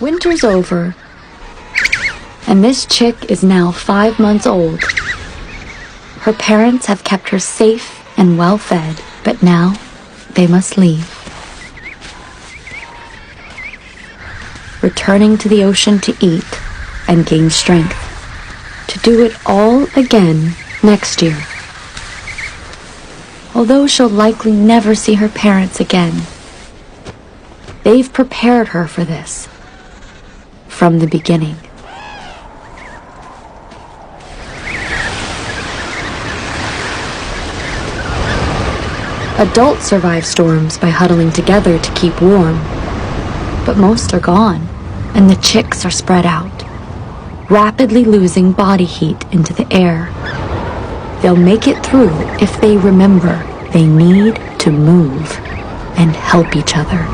Winter's over, and this chick is now 5 months old. Her parents have kept her safe and well fed, but now they must leave. Returning to the ocean to eat and gain strength, to do it all again next year. Although she'll likely never see her parents again, they've prepared her for this from the beginning. Adults survive storms by huddling together to keep warm, but most are gone, and the chicks are spread out, rapidly losing body heat into the air. They'll make it through if they remember they need to move and help each other.